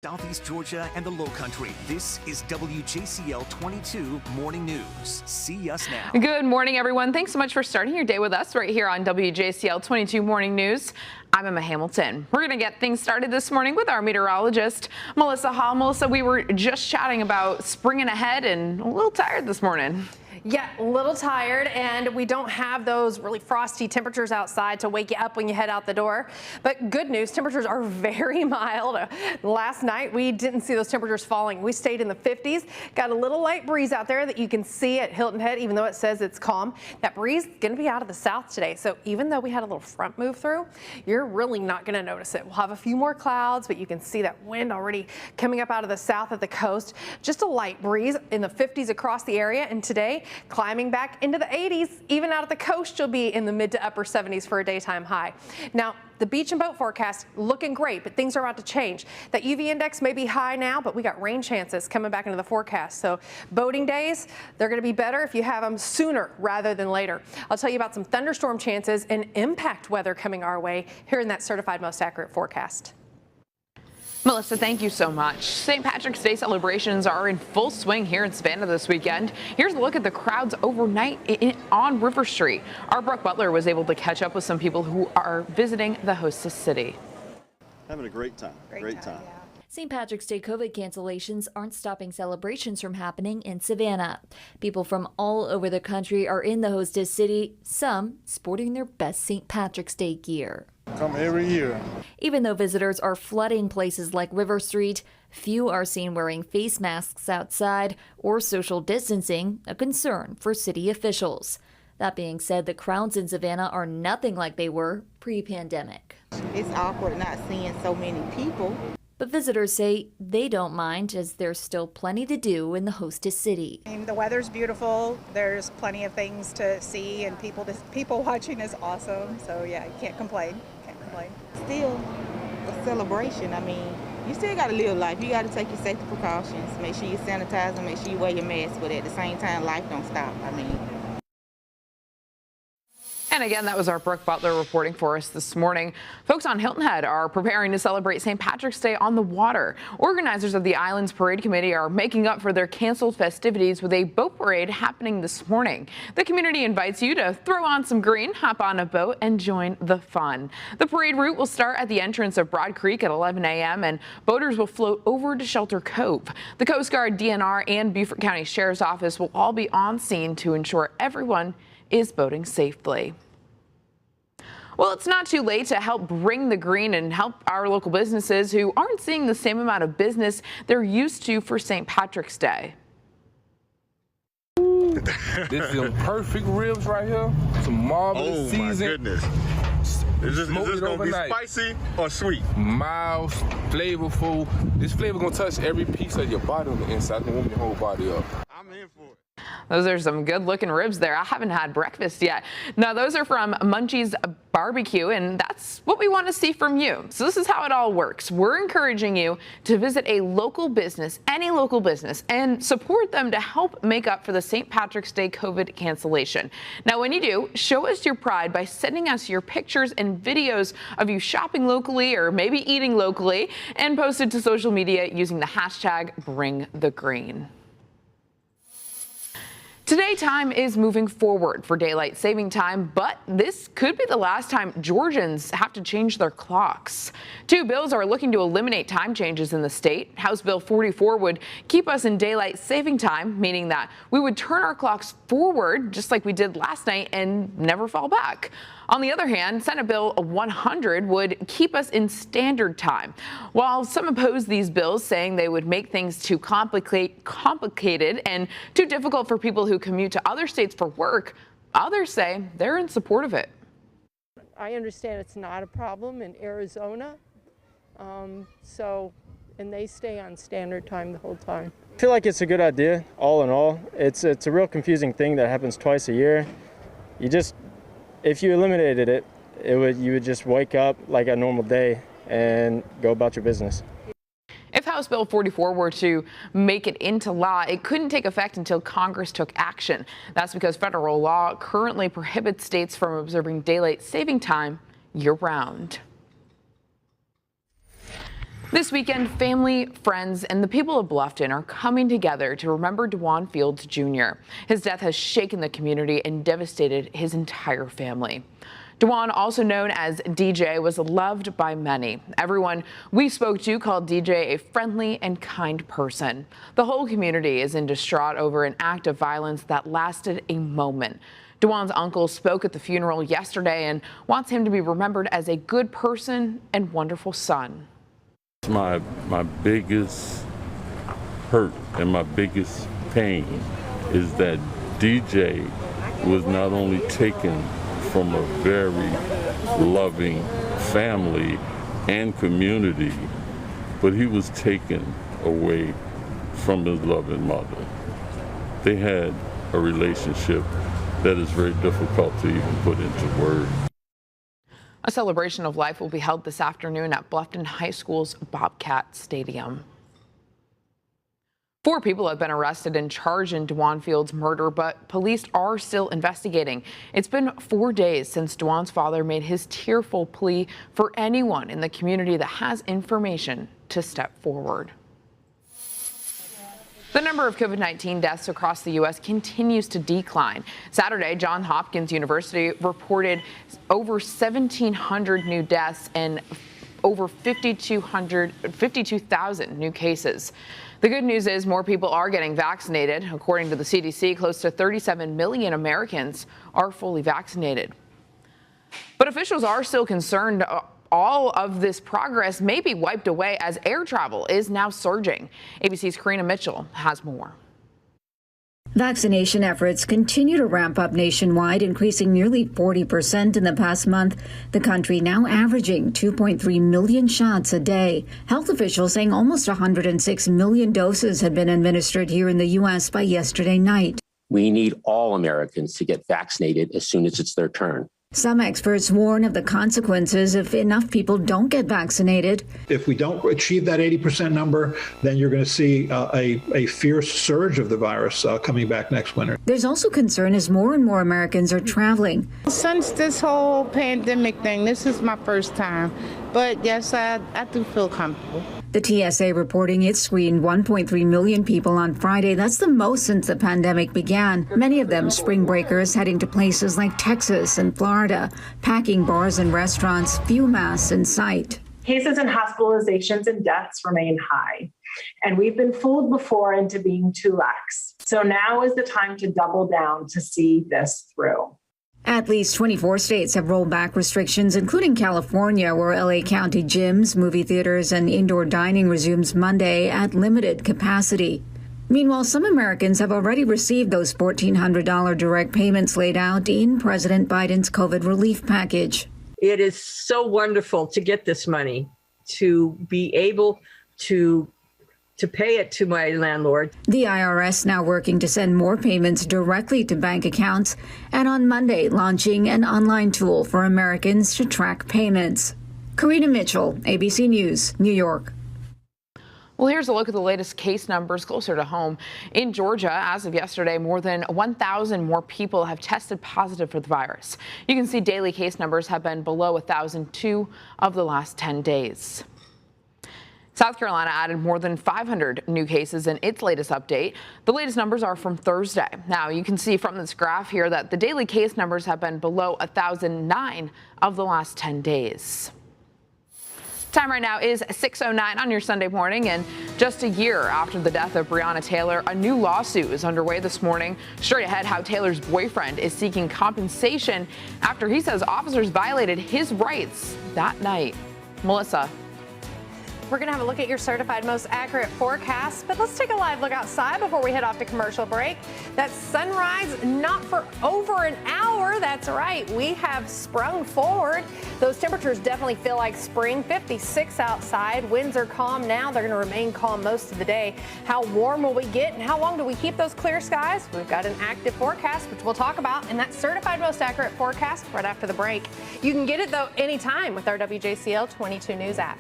Southeast Georgia and the Lowcountry. This is WJCL 22 Morning News. See us now. Good morning, everyone. Thanks so much for starting your day with us right here on WJCL 22 Morning News. I'm Emma Hamilton. We're going to get things started this morning with our meteorologist, Melissa Hall. Melissa, we were just chatting about springing ahead and a little tired this morning. Yeah, a little tired, and we don't have those really frosty temperatures outside to wake you up when you head out the door. But good news, temperatures are very mild. Last night, we didn't see those temperatures falling. We stayed in the 50s. Got a little light breeze out there that you can see at Hilton Head, even though it says it's calm. That breeze is going to be out of the south today. So even though we had a little front move through, you're really not going to notice it. We'll have a few more clouds, but you can see that wind already coming up out of the south at the coast. Just a light breeze in the 50s across the area. And today, climbing back into the 80s, even out at the coast, you'll be in the mid to upper 70s for a daytime high. Now, the beach and boat forecast looking great, but things are about to change. That UV index may be high now, but we got rain chances coming back into the forecast. So boating days, they're going to be better if you have them sooner rather than later. I'll tell you about some thunderstorm chances and impact weather coming our way here in that certified most accurate forecast. Melissa, thank you so much. St. Patrick's Day celebrations are in full swing here in Savannah this weekend. Here's a look at the crowds overnight on River Street. Our Brooke Butler was able to catch up with some people who are visiting the hostess city. Having a great time. Great time. Yeah. St. Patrick's Day COVID cancellations aren't stopping celebrations from happening in Savannah. People from all over the country are in the hostess city, some sporting their best St. Patrick's Day gear. Come every year. Even though visitors are flooding places like River Street, few are seen wearing face masks outside or social distancing, a concern for city officials. That being said, the crowds in Savannah are nothing like they were pre-pandemic. It's awkward not seeing so many people. But visitors say they don't mind, as there's still plenty to do in the hostess city. The weather's beautiful. There's plenty of things to see, and people watching is awesome. So yeah, you can't complain. Still a celebration. You still got to live life. You got to take your safety precautions. Make sure you sanitize and make sure you wear your mask. But at the same time, life don't stop. And again, that was our Brooke Butler reporting for us this morning. Folks on Hilton Head are preparing to celebrate St. Patrick's Day on the water. Organizers of the Islands Parade Committee are making up for their canceled festivities with a boat parade happening this morning. The community invites you to throw on some green, hop on a boat, and join the fun. The parade route will start at the entrance of Broad Creek at 11 a.m. and boaters will float over to Shelter Cove. The Coast Guard, DNR, and Beaufort County Sheriff's Office will all be on scene to ensure everyone is boating safely. Well, it's not too late to help bring the green and help our local businesses who aren't seeing the same amount of business they're used to for St. Patrick's Day. This is some perfect ribs right here. Some marvelous season. Oh my goodness. Is this going to be spicy or sweet? Mild, flavorful. This flavor going to touch every piece of your body on the inside. It's going to warm your whole body up. I'm in for it. Those are some good looking ribs there. I haven't had breakfast yet. Now, those are from Munchie's Barbecue, and that's what we want to see from you. So this is how it all works. We're encouraging you to visit a local business, any local business, and support them to help make up for the St. Patrick's Day COVID cancellation. Now, when you do, show us your pride by sending us your pictures and videos of you shopping locally or maybe eating locally and post it to social media using the hashtag #BringTheGreen. Today, time is moving forward for daylight saving time, but this could be the last time Georgians have to change their clocks. Two bills are looking to eliminate time changes in the state. House Bill 44 would keep us in daylight saving time, meaning that we would turn our clocks forward just like we did last night and never fall back. On the other hand, Senate Bill 100 would keep us in standard time. While some oppose these bills, saying they would make things too complicated and too difficult for people who commute to other states for work, others say they're in support of it. I understand it's not a problem in Arizona, and they stay on standard time the whole time. I feel like it's a good idea, all in all. It's a real confusing thing that happens twice a year. If you eliminated it, you would just wake up like a normal day and go about your business. If House Bill 44 were to make it into law, it couldn't take effect until Congress took action. That's because federal law currently prohibits states from observing daylight saving time year-round. This weekend, family, friends, and the people of Bluffton are coming together to remember DeJuan Fields Jr. His death has shaken the community and devastated his entire family. DeJuan, also known as DJ, was loved by many. Everyone we spoke to called DJ a friendly and kind person. The whole community is in distraught over an act of violence that lasted a moment. DeJuan's uncle spoke at the funeral yesterday and wants him to be remembered as a good person and wonderful son. My biggest hurt and my biggest pain is that DJ was not only taken from a very loving family and community, but he was taken away from his loving mother. They had a relationship that is very difficult to even put into words. A celebration of life will be held this afternoon at Bluffton High School's Bobcat Stadium. 4 people have been arrested and charged in DeJuan Fields' murder, but police are still investigating. It's been 4 days since DeJuan's father made his tearful plea for anyone in the community that has information to step forward. The number of COVID-19 deaths across the U.S. continues to decline. Saturday, Johns Hopkins University reported over 1,700 new deaths and over 52,000 new cases. The good news is more people are getting vaccinated. According to the CDC, close to 37 million Americans are fully vaccinated. But officials are still concerned all of this progress may be wiped away as air travel is now surging. ABC's Karina Mitchell has more. Vaccination efforts continue to ramp up nationwide, increasing nearly 40% in the past month. The country now averaging 2.3 million shots a day. Health officials saying almost 106 million doses had been administered here in the U.S. by yesterday night. We need all Americans to get vaccinated as soon as it's their turn. Some experts warn of the consequences if enough people don't get vaccinated. If we don't achieve that 80% number, then you're going to see a fierce surge of the virus coming back next winter. There's also concern as more and more Americans are traveling. Since this whole pandemic thing, this is my first time. But yes, I do feel comfortable. The TSA reporting it screened 1.3 million people on Friday. That's the most since the pandemic began. Many of them spring breakers heading to places like Texas and Florida, packing bars and restaurants, few masks in sight. Cases and hospitalizations and deaths remain high, and we've been fooled before into being too lax. So now is the time to double down to see this through. At least 24 states have rolled back restrictions, including California, where LA County gyms, movie theaters, and indoor dining resumes Monday at limited capacity. Meanwhile, some Americans have already received those $1,400 direct payments laid out in President Biden's COVID relief package. It is so wonderful to get this money, to be able to pay it to my landlord. The IRS now working to send more payments directly to bank accounts, and on Monday launching an online tool for Americans to track payments. Karina Mitchell, ABC News, New York. Well, here's a look at the latest case numbers closer to home. In Georgia, as of yesterday, more than 1,000 more people have tested positive for the virus. You can see daily case numbers have been below 1,002 of the last 10 days. South Carolina added more than 500 new cases in its latest update. The latest numbers are from Thursday. Now, you can see from this graph here that the daily case numbers have been below 1,009 of the last 10 days. Time right now is 6:09 on your Sunday morning, and just a year after the death of Breonna Taylor, a new lawsuit is underway this morning. Straight ahead, how Taylor's boyfriend is seeking compensation after he says officers violated his rights that night. Melissa. We're going to have a look at your certified most accurate forecast, but let's take a live look outside before we head off to commercial break. That sunrise not for over an hour. That's right. We have sprung forward. Those temperatures definitely feel like spring. 56 outside. Winds are calm now. They're going to remain calm most of the day. How warm will we get and how long do we keep those clear skies? We've got an active forecast, which we'll talk about in that certified most accurate forecast right after the break. You can get it, though, anytime with our WJCL 22 News app.